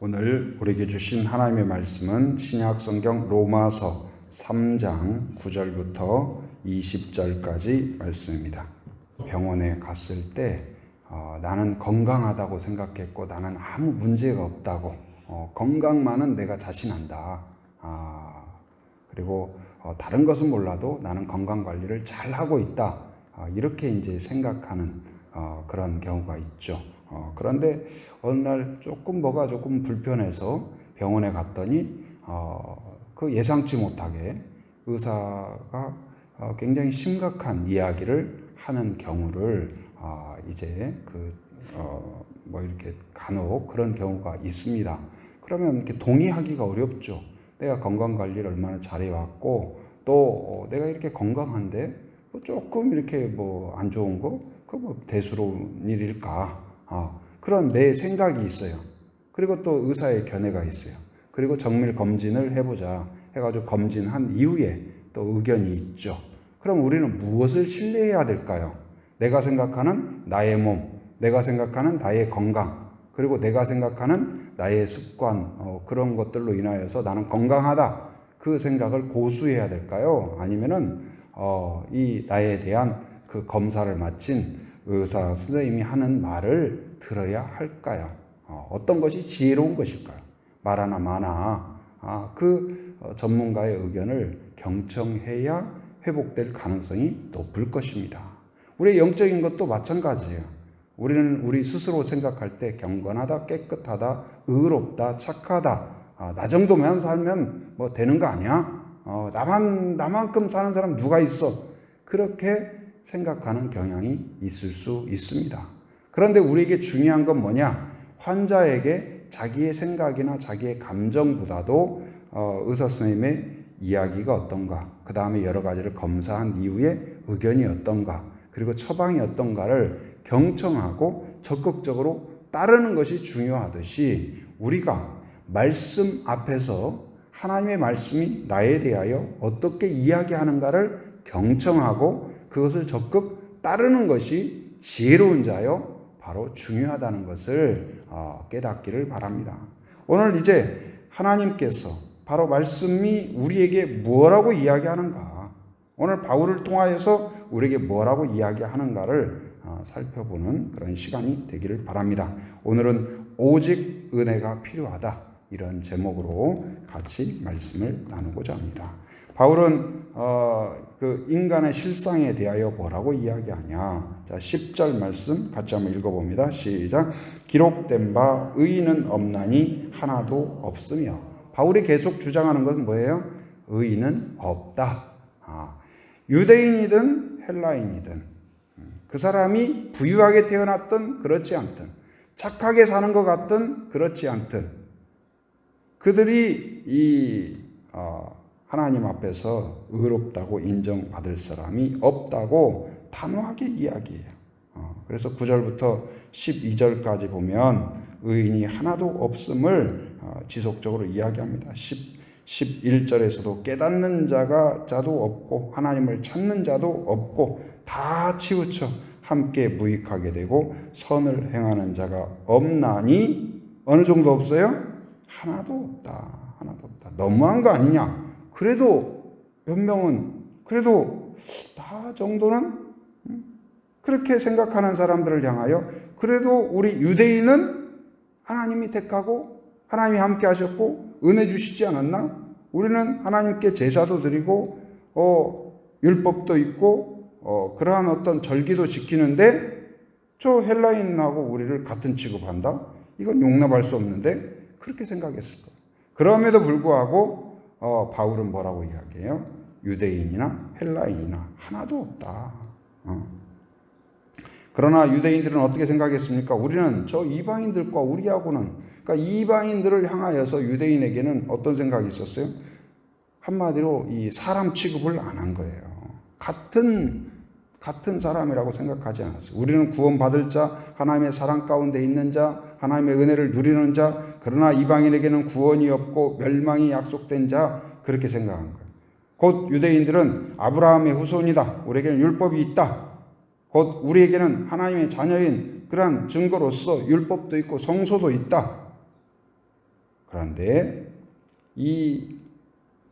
오늘 우리에게 주신 하나님의 말씀은 신약 성경 로마서 3장 9절부터 20절까지 말씀입니다. 병원에 갔을 때 나는 건강하다고 생각했고 나는 아무 문제가 없다고 건강만은 내가 자신한다. 그리고 다른 것은 몰라도 나는 건강관리를 잘하고 있다. 이렇게 이제 생각하는 그런 경우가 있죠. 그런데 어느 날 뭐가 조금 불편해서 병원에 갔더니 그 예상치 못하게 의사가 굉장히 심각한 이야기를 하는 경우를 이제 이렇게 간혹 그런 경우가 있습니다. 그러면 이렇게 동의하기가 어렵죠. 내가 건강 관리를 얼마나 잘해왔고 또 내가 이렇게 건강한데 조금 이렇게 안 좋은 거 대수로운 일일까? 그런 내 생각이 있어요. 그리고 또 의사의 견해가 있어요. 그리고 정밀 검진을 해보자 해가지고 검진한 이후에 또 의견이 있죠. 그럼 우리는 무엇을 신뢰해야 될까요? 내가 생각하는 나의 몸, 내가 생각하는 나의 건강, 그리고 내가 생각하는 나의 습관, 그런 것들로 인하여서 나는 건강하다. 그 생각을 고수해야 될까요? 아니면은 이 나에 대한 그 검사를 마친 의사 선생님이 하는 말을 들어야 할까요? 어떤 것이 지혜로운 것일까요? 말하나 마나 그 전문가의 의견을 경청해야 회복될 가능성이 높을 것입니다. 우리의 영적인 것도 마찬가지예요. 우리는 우리 스스로 생각할 때 경건하다, 깨끗하다, 의롭다, 착하다, 나 정도만 살면 되는 거 아니야? 나만큼 사는 사람 누가 있어? 그렇게 생각하는 경향이 있을 수 있습니다. 그런데 우리에게 중요한 건 뭐냐? 환자에게 자기의 생각이나 자기의 감정보다도 의사 선생님의 이야기가 어떤가, 그 다음에 여러 가지를 검사한 이후에 의견이 어떤가, 그리고 처방이 어떤가를 경청하고 적극적으로 따르는 것이 중요하듯이 우리가 말씀 앞에서 하나님의 말씀이 나에 대하여 어떻게 이야기하는가를 경청하고 그것을 적극 따르는 것이 지혜로운 자요 바로 중요하다는 것을 깨닫기를 바랍니다. 오늘 이제 하나님께서 바로 말씀이 우리에게 뭐라고 이야기하는가, 오늘 바울을 통하여서 우리에게 뭐라고 이야기하는가를 살펴보는 그런 시간이 되기를 바랍니다. 오늘은 오직 은혜가 필요하다, 이런 제목으로 같이 말씀을 나누고자 합니다. 바울은 그 인간의 실상에 대하여 뭐라고 이야기하냐. 자, 10절 말씀 같이 한번 읽어봅니다. 시작. 기록된 바 의인은 없나니 하나도 없으며. 바울이 계속 주장하는 것은 뭐예요? 의인은 없다. 유대인이든 헬라인이든 그 사람이 부유하게 태어났든 그렇지 않든 착하게 사는 것 같든 그렇지 않든 그들이 하나님 앞에서 의롭다고 인정받을 사람이 없다고 단호하게 이야기해요. 그래서 9절부터 12절까지 보면 의인이 하나도 없음을 지속적으로 이야기합니다. 11절에서도 깨닫는 자도 없고 하나님을 찾는 자도 없고 다 치우쳐 함께 무익하게 되고 선을 행하는 자가 없나니 어느 정도 없어요? 하나도 없다. 하나도 없다. 너무한 거 아니냐? 그래도 몇 명은 그래도 다 정도는 그렇게 생각하는 사람들을 향하여 그래도 우리 유대인은 하나님이 택하고 하나님이 함께 하셨고 은혜 주시지 않았나? 우리는 하나님께 제사도 드리고 율법도 있고 그러한 어떤 절기도 지키는데 저 헬라인하고 우리를 같은 취급한다? 이건 용납할 수 없는데 그렇게 생각했을 거예요. 그럼에도 불구하고 바울은 뭐라고 이야기해요? 유대인이나 헬라인이나 하나도 없다. 그러나 유대인들은 어떻게 생각했습니까? 우리는 저 이방인들과 우리하고는, 그러니까 이방인들을 향하여서 유대인에게는 어떤 생각이 있었어요? 한마디로 이 사람 취급을 안 한 거예요. 같은 사람이라고 생각하지 않았어요. 우리는 구원받을 자, 하나님의 사랑 가운데 있는 자, 하나님의 은혜를 누리는 자, 그러나 이방인에게는 구원이 없고 멸망이 약속된 자, 그렇게 생각한 거예요. 곧 유대인들은 아브라함의 후손이다. 우리에게는 율법이 있다. 곧 우리에게는 하나님의 자녀인 그러한 증거로서 율법도 있고 성소도 있다. 그런데 이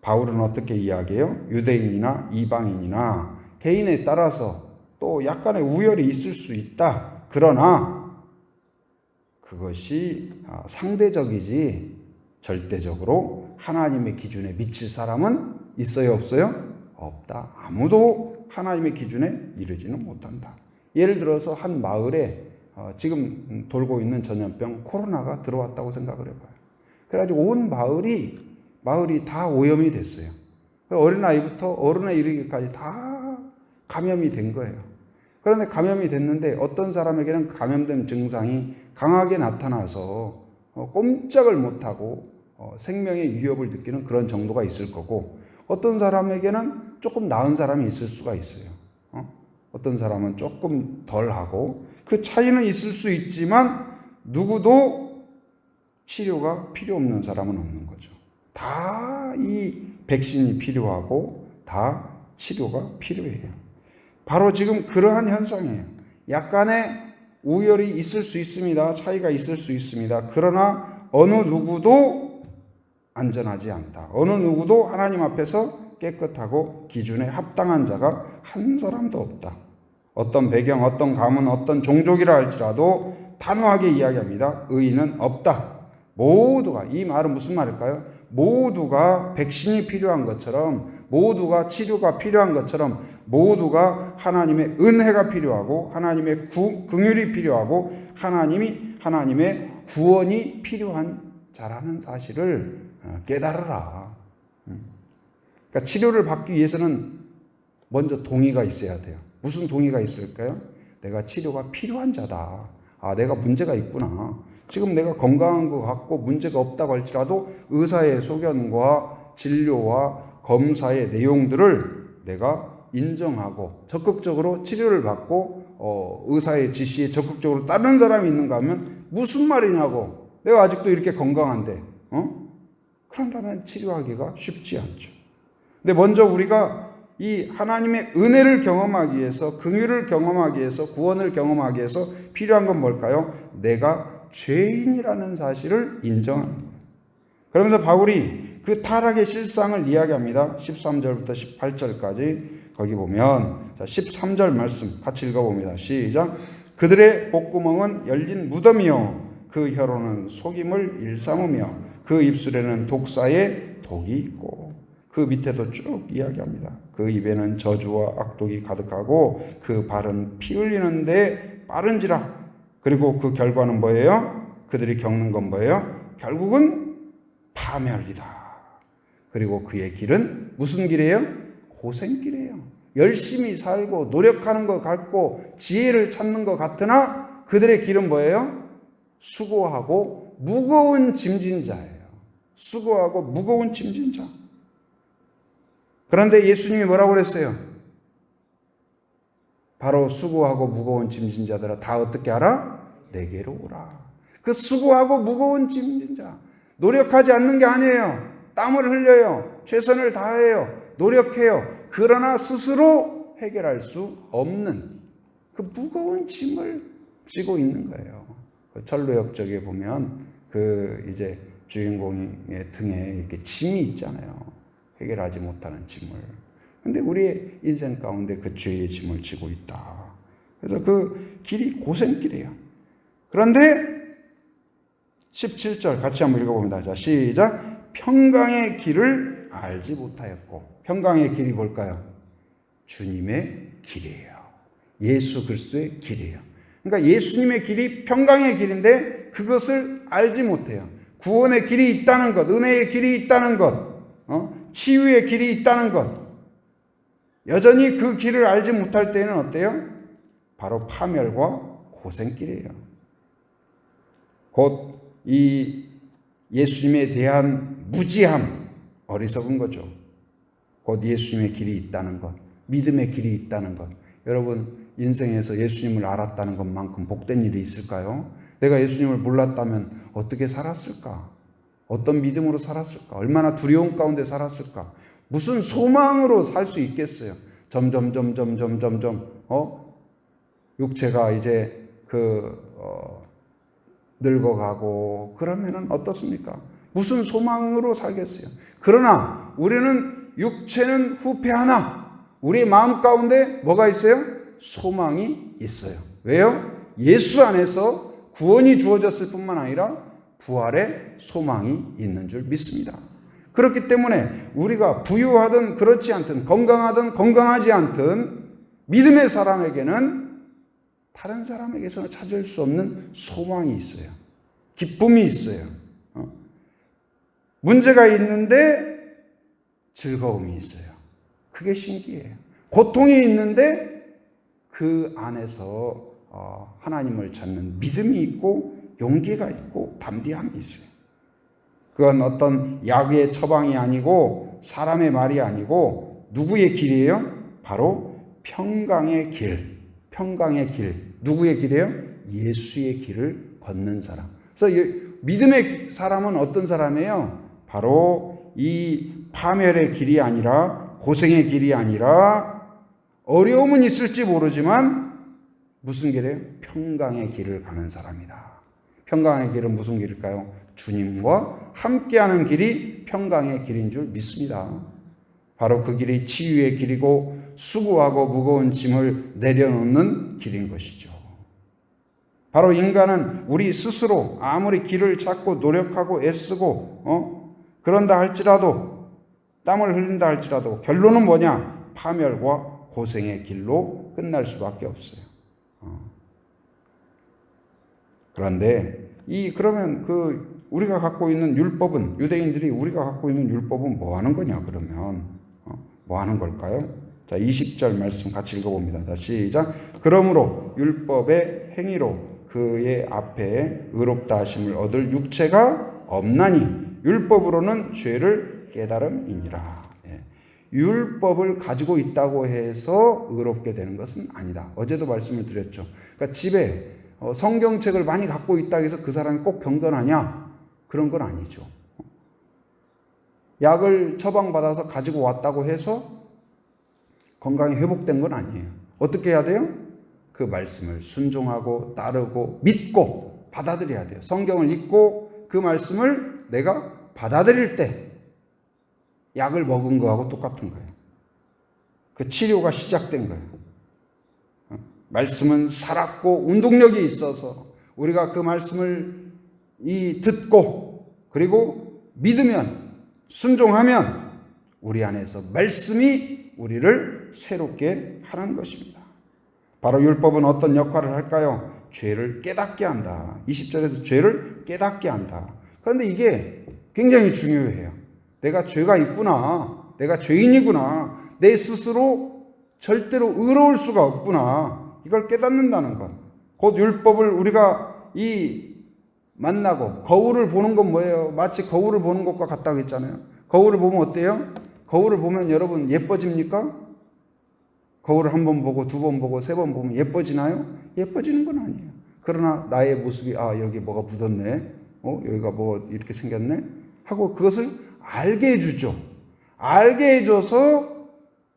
바울은 어떻게 이야기해요? 유대인이나 이방인이나 개인에 따라서 또 약간의 우열이 있을 수 있다. 그러나 그것이 상대적이지 절대적으로 하나님의 기준에 미칠 사람은 있어요, 없어요? 없다. 아무도 하나님의 기준에 이르지는 못한다. 예를 들어서 한 마을에 지금 돌고 있는 전염병 코로나가 들어왔다고 생각을 해봐요. 그래가지고 온 마을이 다 오염이 됐어요. 어린아이부터 어른에 이르기까지 다 감염이 된 거예요. 그런데 감염이 됐는데 어떤 사람에게는 감염된 증상이 강하게 나타나서 꼼짝을 못하고 생명의 위협을 느끼는 그런 정도가 있을 거고, 어떤 사람에게는 조금 나은 사람이 있을 수가 있어요. 어떤 사람은 조금 덜하고, 그 차이는 있을 수 있지만 누구도 치료가 필요 없는 사람은 없는 거죠. 다 이 백신이 필요하고 다 치료가 필요해요. 바로 지금 그러한 현상이에요. 약간의 우열이 있을 수 있습니다. 차이가 있을 수 있습니다. 그러나 어느 누구도 안전하지 않다. 어느 누구도 하나님 앞에서 깨끗하고 기준에 합당한 자가 한 사람도 없다. 어떤 배경, 어떤 가문, 어떤 종족이라 할지라도 단호하게 이야기합니다. 의인은 없다. 모두가, 이 말은 무슨 말일까요? 모두가 백신이 필요한 것처럼, 모두가 치료가 필요한 것처럼, 모두가 하나님의 은혜가 필요하고 하나님의 긍휼이 필요하고 하나님의 구원이 필요한 자라는 사실을 깨달으라. 그러니까 치료를 받기 위해서는 먼저 동의가 있어야 돼요. 무슨 동의가 있을까요? 내가 치료가 필요한 자다. 내가 문제가 있구나. 지금 내가 건강한 것 같고 문제가 없다고 할지라도 의사의 소견과 진료와 검사의 내용들을 내가 인정하고 적극적으로 치료를 받고 의사의 지시에 적극적으로 따르는 사람이 있는가 하면 무슨 말이냐고. 내가 아직도 이렇게 건강한데 그런다면 치료하기가 쉽지 않죠. 근데 먼저 우리가 이 하나님의 은혜를 경험하기 위해서, 긍휼을 경험하기 위해서, 구원을 경험하기 위해서 필요한 건 뭘까요? 내가 죄인이라는 사실을 인정하는 거예요. 그러면서 바울이 그 타락의 실상을 이야기합니다. 13절부터 18절까지 거기 보면 13절 말씀 같이 읽어봅니다. 시작. 그들의 목구멍은 열린 무덤이요 그 혀로는 속임을 일삼으며 그 입술에는 독사의 독이 있고, 그 밑에도 쭉 이야기합니다. 그 입에는 저주와 악독이 가득하고 그 발은 피 흘리는데 빠른지라. 그리고 그 결과는 뭐예요? 그들이 겪는 건 뭐예요? 결국은 파멸이다. 그리고 그의 길은 무슨 길이에요? 고생길이에요. 열심히 살고 노력하는 것 같고 지혜를 찾는 것 같으나 그들의 길은 뭐예요? 수고하고 무거운 짐진 자예요. 수고하고 무거운 짐진 자. 그런데 예수님이 뭐라고 그랬어요? 바로 수고하고 무거운 짐진 자들아 다 어떻게 하라? 내게로 오라. 그 수고하고 무거운 짐진 자, 노력하지 않는 게 아니에요. 땀을 흘려요. 최선을 다해요. 노력해요. 그러나 스스로 해결할 수 없는 그 무거운 짐을 지고 있는 거예요. 그 철로역 쪽에 보면 그 이제 주인공의 등에 이렇게 짐이 있잖아요. 해결하지 못하는 짐을. 근데 우리의 인생 가운데 그 죄의 짐을 지고 있다. 그래서 그 길이 고생길이에요. 그런데 17절 같이 한번 읽어봅니다. 자, 시작. 평강의 길을 알지 못하였고, 평강의 길이 뭘까요? 주님의 길이에요. 예수 그리스도의 길이에요. 그러니까 예수님의 길이 평강의 길인데 그것을 알지 못해요. 구원의 길이 있다는 것, 은혜의 길이 있다는 것, 치유의 길이 있다는 것. 여전히 그 길을 알지 못할 때는 어때요? 바로 파멸과 고생길이에요. 곧 이 예수님에 대한 무지함, 어리석은 거죠. 곧 예수님의 길이 있다는 것, 믿음의 길이 있다는 것. 여러분 인생에서 예수님을 알았다는 것만큼 복된 일이 있을까요? 내가 예수님을 몰랐다면 어떻게 살았을까? 어떤 믿음으로 살았을까? 얼마나 두려움 가운데 살았을까? 무슨 소망으로 살 수 있겠어요? 점점 육체가 이제 늙어가고 그러면은 어떻습니까? 무슨 소망으로 살겠어요? 그러나 우리는 육체는 후패하나 우리 마음 가운데 뭐가 있어요? 소망이 있어요. 왜요? 예수 안에서 구원이 주어졌을 뿐만 아니라 부활의 소망이 있는 줄 믿습니다. 그렇기 때문에 우리가 부유하든 그렇지 않든 건강하든 건강하지 않든 믿음의 사람에게는 다른 사람에게서 찾을 수 없는 소망이 있어요. 기쁨이 있어요. 문제가 있는데 즐거움이 있어요. 그게 신기해요. 고통이 있는데 그 안에서 하나님을 찾는 믿음이 있고 용기가 있고 담대함이 있어요. 그건 어떤 약의 처방이 아니고 사람의 말이 아니고 누구의 길이에요? 바로 평강의 길. 평강의 길. 누구의 길이에요? 예수의 길을 걷는 사람. 그래서 믿음의 사람은 어떤 사람이에요? 바로 이 파멸의 길이 아니라 고생의 길이 아니라 어려움은 있을지 모르지만 무슨 길이에요? 평강의 길을 가는 사람이다. 평강의 길은 무슨 길일까요? 주님과 함께하는 길이 평강의 길인 줄 믿습니다. 바로 그 길이 치유의 길이고 수고하고 무거운 짐을 내려놓는 길인 것이죠. 바로 인간은 우리 스스로 아무리 길을 찾고 노력하고 애쓰고 그런다 할지라도 땀을 흘린다 할지라도 결론은 뭐냐? 파멸과 고생의 길로 끝날 수밖에 없어요. 그런데 그러면 우리가 갖고 있는 율법은 유대인들이 우리가 갖고 있는 율법은 뭐 하는 거냐 그러면 뭐 하는 걸까요? 자, 20절 말씀 같이 읽어봅니다. 자, 시작. 그러므로 율법의 행위로 그의 앞에 의롭다 하심을 얻을 육체가 없나니 율법으로는 죄를 깨달음이니라. 율법을 가지고 있다고 해서 의롭게 되는 것은 아니다. 어제도 말씀을 드렸죠. 그러니까 집에 성경책을 많이 갖고 있다고 해서 그 사람이 꼭 경건하냐? 그런 건 아니죠. 약을 처방받아서 가지고 왔다고 해서 건강이 회복된 건 아니에요. 어떻게 해야 돼요? 그 말씀을 순종하고 따르고 믿고 받아들여야 돼요. 성경을 읽고 그 말씀을 내가 받아들일 때 약을 먹은 거하고 똑같은 거예요. 그 치료가 시작된 거예요. 말씀은 살았고 운동력이 있어서 우리가 그 말씀을 듣고 그리고 믿으면 순종하면 우리 안에서 말씀이 우리를 새롭게 하는 것입니다. 바로 율법은 어떤 역할을 할까요? 죄를 깨닫게 한다. 20절에서 죄를 깨닫게 한다. 그런데 이게 굉장히 중요해요. 내가 죄가 있구나. 내가 죄인이구나. 내 스스로 절대로 의로울 수가 없구나. 이걸 깨닫는다는 것. 곧 율법을 우리가 만나고 거울을 보는 건 뭐예요? 마치 거울을 보는 것과 같다고 했잖아요. 거울을 보면 어때요? 거울을 보면 여러분 예뻐집니까? 거울을 한 번 보고 두 번 보고 세 번 보면 예뻐지나요? 예뻐지는 건 아니에요. 그러나 나의 모습이 여기 뭐가 묻었네. 여기가 뭐 이렇게 생겼네. 하고 그것을 알게 해주죠. 알게 해줘서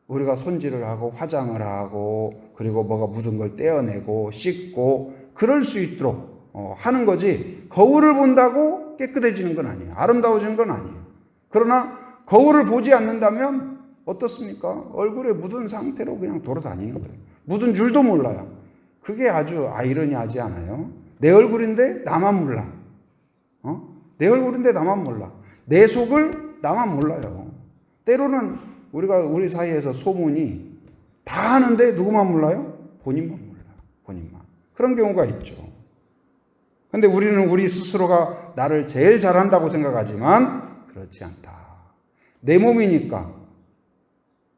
우리가 손질을 하고 화장을 하고 그리고 뭐가 묻은 걸 떼어내고 씻고 그럴 수 있도록 하는 거지. 거울을 본다고 깨끗해지는 건 아니에요. 아름다워지는 건 아니에요. 그러나 거울을 보지 않는다면 어떻습니까? 얼굴에 묻은 상태로 그냥 돌아다니는 거예요. 묻은 줄도 몰라요. 그게 아주 아이러니하지 않아요? 내 얼굴인데 나만 몰라. 내 얼굴인데 나만 몰라. 내 속을 나만 몰라요. 때로는 우리 사이에서 소문이 다 하는데 누구만 몰라요? 본인만 몰라요. 본인만. 그런 경우가 있죠. 근데 우리는 우리 스스로가 나를 제일 잘한다고 생각하지만 그렇지 않다. 내 몸이니까,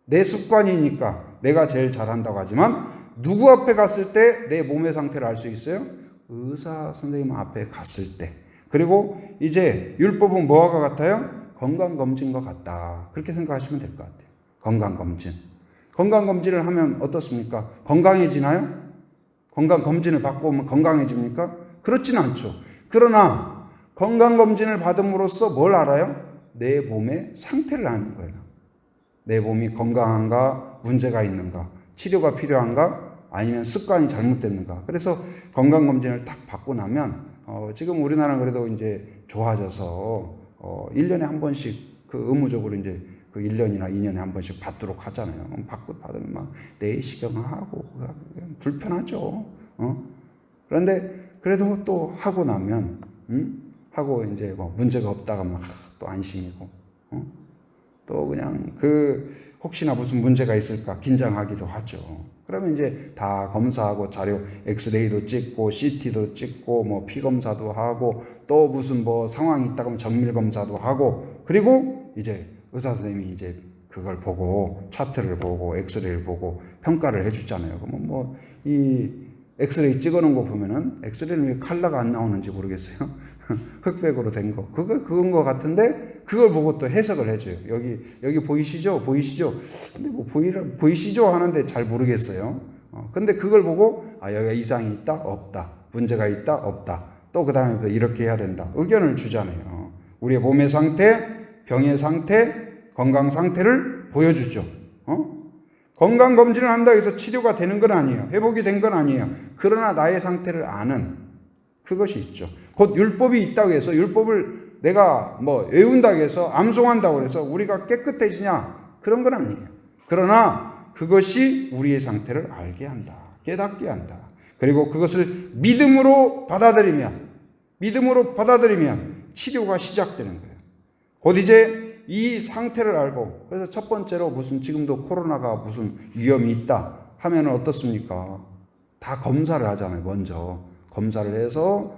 내 습관이니까 내가 제일 잘한다고 하지만 누구 앞에 갔을 때 내 몸의 상태를 알 수 있어요? 의사 선생님 앞에 갔을 때. 그리고 이제 율법은 뭐와 같아요? 건강검진과 같다. 그렇게 생각하시면 될 것 같아요. 건강검진. 건강검진을 하면 어떻습니까? 건강해지나요? 건강검진을 받고 오면 건강해집니까? 그렇지는 않죠. 그러나 건강검진을 받음으로써 뭘 알아요? 내 몸의 상태를 아는 거예요. 내 몸이 건강한가, 문제가 있는가, 치료가 필요한가, 아니면 습관이 잘못됐는가. 그래서 건강검진을 딱 받고 나면 지금 우리나라는 그래도 이제 좋아져서 1년에 한 번씩 그 의무적으로 이제 그 1년이나 2년에 한 번씩 받도록 하잖아요. 받으면 막 내시경하고 불편하죠. 그런데 그래도 또 하고 나면 하고 이제 뭐 문제가 없다가 막 또 안심이고 또 그냥 그 혹시나 무슨 문제가 있을까 긴장하기도 하죠. 그러면 이제 다 검사하고 자료 엑스레이도 찍고 CT도 찍고 뭐 피 검사도 하고 또 무슨 뭐 상황이 있다 그러면 정밀 검사도 하고 그리고 이제 의사 선생님이 이제 그걸 보고 차트를 보고 엑스레이를 보고 평가를 해주잖아요. 그러면 뭐 이 엑스레이 찍어놓은 거 보면은 엑스레이는 왜 컬러가 안 나오는지 모르겠어요. 흑백으로 된 거. 그건 거 같은데 그걸 보고 또 해석을 해줘요. 여기 보이시죠? 근데 뭐 보이시죠? 하는데 잘 모르겠어요. 근데 그걸 보고 여기가 이상이 있다? 없다. 문제가 있다? 없다. 또 그 다음에 이렇게 해야 된다. 의견을 주잖아요. 우리의 몸의 상태, 병의 상태, 건강 상태를 보여주죠. 건강검진을 한다고 해서 치료가 되는 건 아니에요. 회복이 된 건 아니에요. 그러나 나의 상태를 아는 그것이 있죠. 곧 율법이 있다고 해서 율법을 내가 뭐 외운다고 해서 암송한다고 해서 우리가 깨끗해지냐 그런 건 아니에요. 그러나 그것이 우리의 상태를 알게 한다. 깨닫게 한다. 그리고 그것을 믿음으로 받아들이면 치료가 시작되는 거예요. 곧 이제 이 상태를 알고 그래서 첫 번째로 무슨 지금도 코로나가 무슨 위험이 있다 하면 어떻습니까? 다 검사를 하잖아요. 먼저 검사를 해서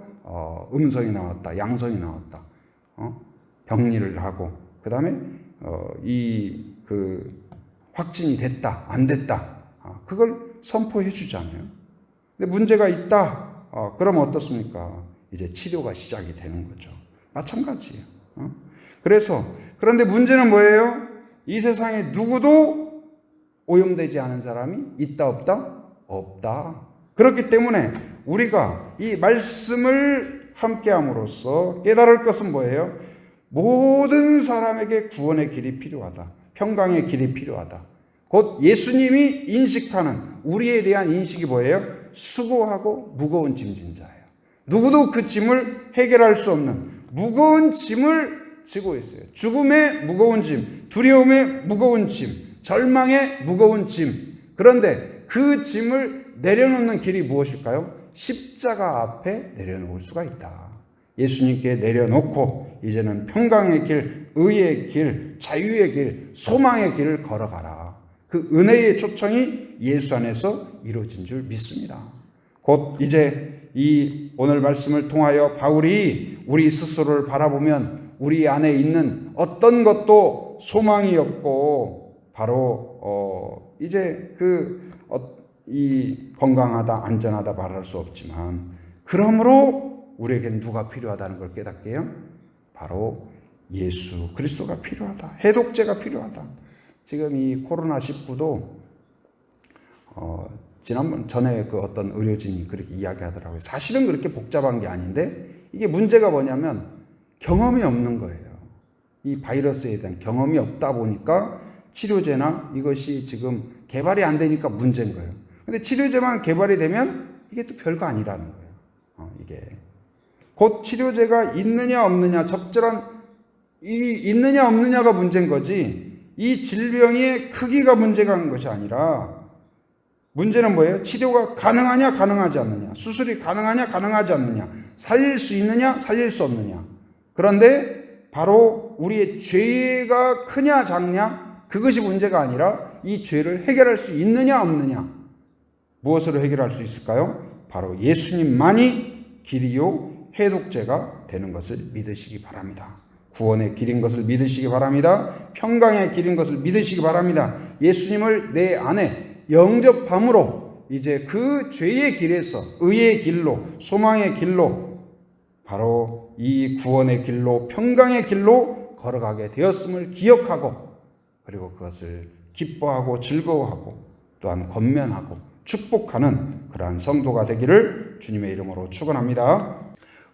음성이 나왔다, 양성이 나왔다, 격리를 하고 그 다음에 확진이 됐다, 안 됐다, 그걸 선포해 주잖아요. 근데 문제가 있다, 그러면 어떻습니까? 이제 치료가 시작이 되는 거죠. 마찬가지예요. 그런데 문제는 뭐예요? 이 세상에 누구도 오염되지 않은 사람이 있다, 없다? 없다. 그렇기 때문에 우리가 이 말씀을 함께함으로써 깨달을 것은 뭐예요? 모든 사람에게 구원의 길이 필요하다. 평강의 길이 필요하다. 곧 예수님이 인식하는 우리에 대한 인식이 뭐예요? 수고하고 무거운 짐진 자예요. 누구도 그 짐을 해결할 수 없는 무거운 짐을 지고 있어요. 죽음의 무거운 짐, 두려움의 무거운 짐, 절망의 무거운 짐. 그런데 그 짐을 내려놓는 길이 무엇일까요? 십자가 앞에 내려놓을 수가 있다. 예수님께 내려놓고 이제는 평강의 길, 의의 길, 자유의 길, 소망의 길을 걸어가라. 그 은혜의 초청이 예수 안에서 이루어진 줄 믿습니다. 곧 이제 이 오늘 말씀을 통하여 바울이 우리 스스로를 바라보면 우리 안에 있는 어떤 것도 소망이 없고 바로 이제 이 건강하다, 안전하다 말할 수 없지만 그러므로 우리에게는 누가 필요하다는 걸 깨닫게요. 바로 예수 그리스도가 필요하다. 해독제가 필요하다. 지금 이 코로나19도 지난번 전에 그 어떤 의료진이 그렇게 이야기하더라고요. 사실은 그렇게 복잡한 게 아닌데 이게 문제가 뭐냐면 경험이 없는 거예요. 이 바이러스에 대한 경험이 없다 보니까 치료제나 이것이 지금 개발이 안 되니까 문제인 거예요. 근데 치료제만 개발이 되면 이게 또 별거 아니라는 거예요. 이게 곧 치료제가 있느냐 없느냐 적절한 있느냐 없느냐가 문제인 거지 이 질병의 크기가 문제가 한 것이 아니라 문제는 뭐예요? 치료가 가능하냐 가능하지 않느냐, 수술이 가능하냐 가능하지 않느냐, 살릴 수 있느냐 살릴 수 없느냐. 그런데 바로 우리의 죄가 크냐 작냐 그것이 문제가 아니라 이 죄를 해결할 수 있느냐 없느냐. 무엇으로 해결할 수 있을까요? 바로 예수님만이 길이요 해독제가 되는 것을 믿으시기 바랍니다. 구원의 길인 것을 믿으시기 바랍니다. 평강의 길인 것을 믿으시기 바랍니다. 예수님을 내 안에 영접함으로 이제 그 죄의 길에서 의의 길로 소망의 길로 바로 이 구원의 길로 평강의 길로 걸어가게 되었음을 기억하고 그리고 그것을 기뻐하고 즐거워하고 또한 권면하고 축복하는 그러한 성도가 되기를 주님의 이름으로 축원합니다.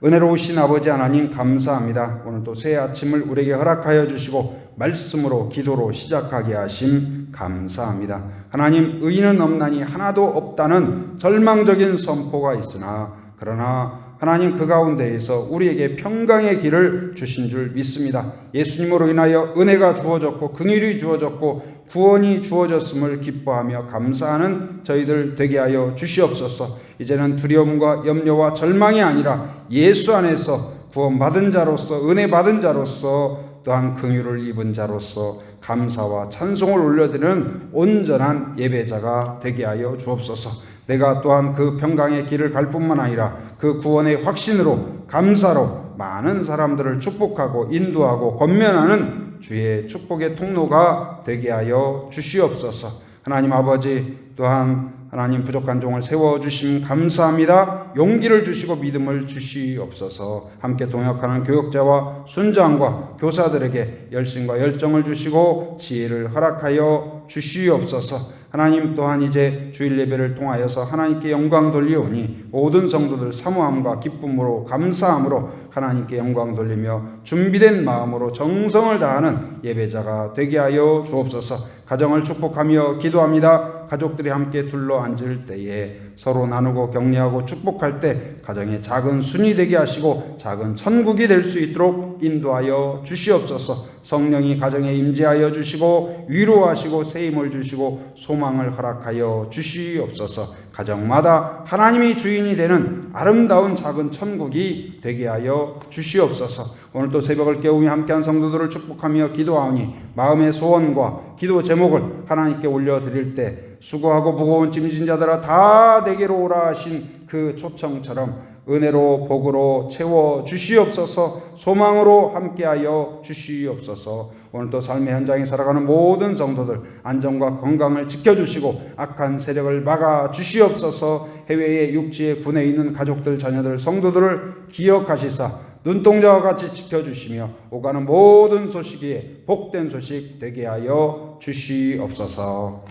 은혜로우신 아버지 하나님 감사합니다. 오늘도 새 아침을 우리에게 허락하여 주시고 말씀으로 기도로 시작하게 하심 감사합니다. 하나님 의인은 없나니 하나도 없다는 절망적인 선포가 있으나 그러나 하나님 그 가운데에서 우리에게 평강의 길을 주신 줄 믿습니다. 예수님으로 인하여 은혜가 주어졌고 긍휼이 주어졌고 구원이 주어졌음을 기뻐하며 감사하는 저희들 되게 하여 주시옵소서. 이제는 두려움과 염려와 절망이 아니라 예수 안에서 구원받은 자로서 은혜 받은 자로서 또한 긍휼을 입은 자로서 감사와 찬송을 올려드리는 온전한 예배자가 되게 하여 주옵소서. 내가 또한 그 평강의 길을 갈 뿐만 아니라 그 구원의 확신으로 감사로 많은 사람들을 축복하고 인도하고 권면하는 주의 축복의 통로가 되게 하여 주시옵소서. 하나님 아버지, 또한 하나님 부족한 종을 세워주심 감사합니다. 용기를 주시고 믿음을 주시옵소서. 함께 동역하는 교역자와 순장과 교사들에게 열심과 열정을 주시고 지혜를 허락하여 주시옵소서. 하나님 또한 이제 주일 예배를 통하여서 하나님께 영광 돌리오니 모든 성도들 사모함과 기쁨으로 감사함으로 하나님께 영광 돌리며 준비된 마음으로 정성을 다하는 예배자가 되게 하여 주옵소서. 가정을 축복하며 기도합니다. 가족들이 함께 둘러앉을 때에 서로 나누고 격려하고 축복할 때 가정의 작은 순이 되게 하시고 작은 천국이 될 수 있도록 인도하여 주시옵소서. 성령이 가정에 임재하여 주시고 위로하시고 세임을 주시고 소망을 허락하여 주시옵소서. 가정마다 하나님이 주인이 되는 아름다운 작은 천국이 되게 하여 주시옵소서. 오늘도 새벽을 깨우며 함께한 성도들을 축복하며 기도하오니 마음의 소원과 기도 제목을 하나님께 올려드릴 때 수고하고 무거운 짐진 자들아 다 내게로 오라 하신 그 초청처럼 은혜로 복으로 채워 주시옵소서. 소망으로 함께하여 주시옵소서. 오늘도 삶의 현장에 살아가는 모든 성도들 안전과 건강을 지켜주시고 악한 세력을 막아 주시옵소서. 해외의 육지의 군에 있는 가족들 자녀들 성도들을 기억하시사 눈동자와 같이 지켜주시며 오가는 모든 소식이 복된 소식 되게 하여 주시옵소서.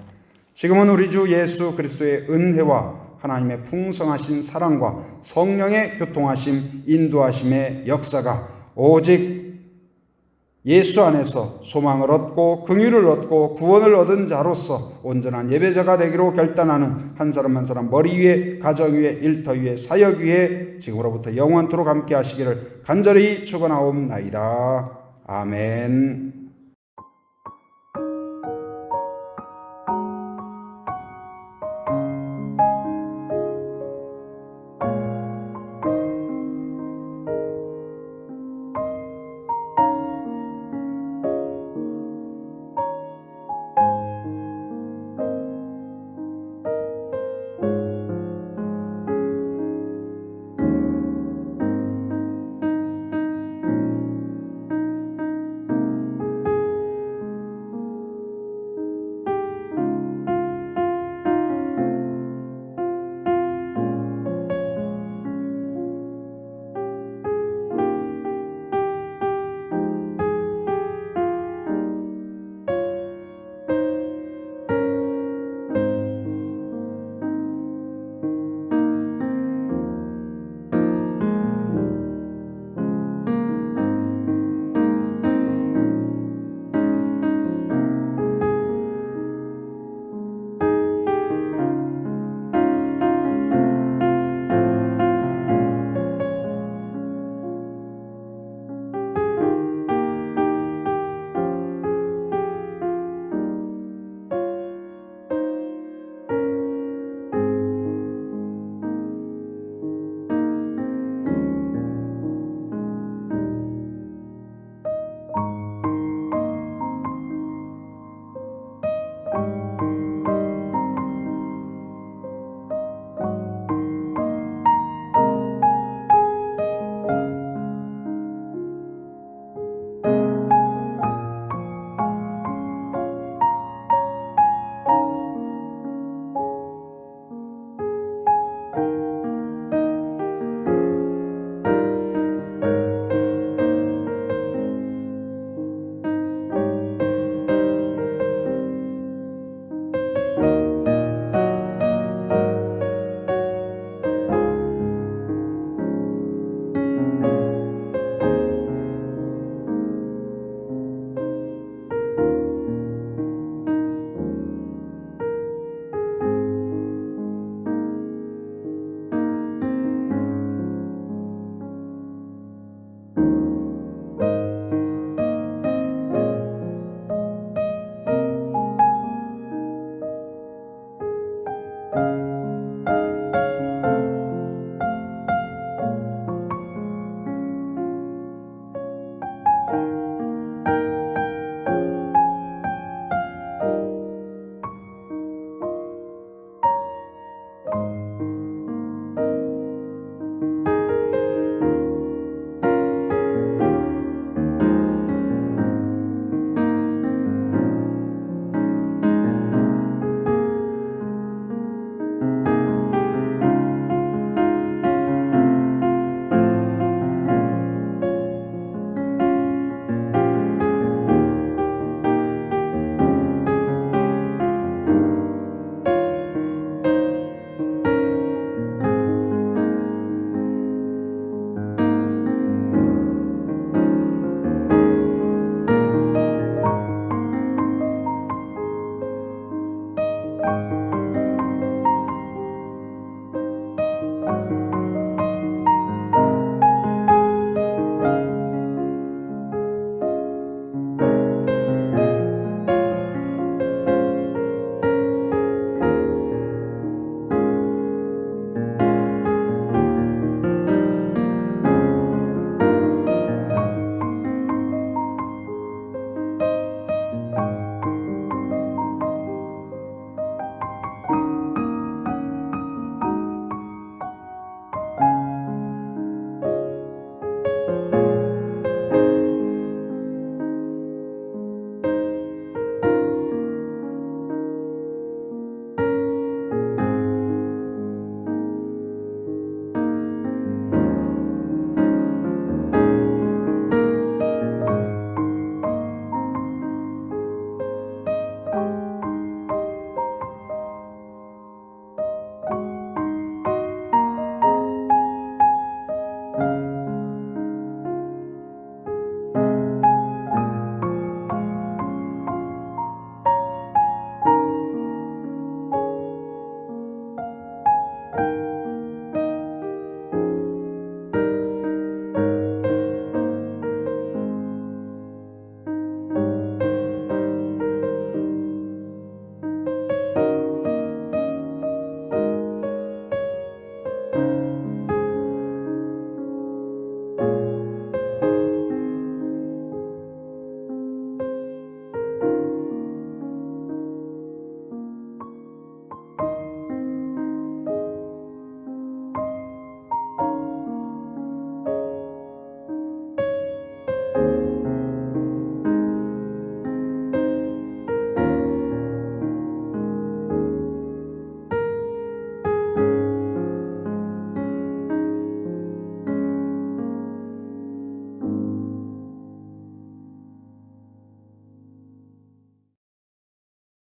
지금은 우리 주 예수 그리스도의 은혜와 하나님의 풍성하신 사랑과 성령의 교통하심, 인도하심의 역사가 오직 예수 안에서 소망을 얻고 긍휼을 얻고 구원을 얻은 자로서 온전한 예배자가 되기로 결단하는 한 사람 한 사람 머리 위에, 가정 위에, 일터 위에, 사역 위에 지금으로부터 영원토록 함께 하시기를 간절히 축원하옵나이다. 아멘.